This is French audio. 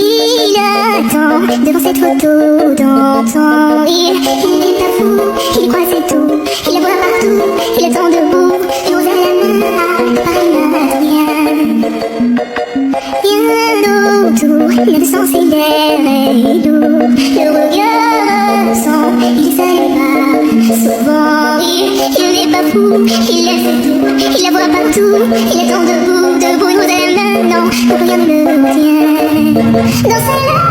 Il attend devant cette photo d'antan. Il n'est pas fou, il croit c'est tout. Il la voit partout, il attend debout. Et on aime à Paris n'a rien. Rien autour, le sang s'élève et lourd. Le regard ressent, il savait pas. Souvent il n'est pas fou, il laisse tout. Il la voit partout, il attend debout, debout. Et on aime maintenant, pour rien ne le tient. Dans ses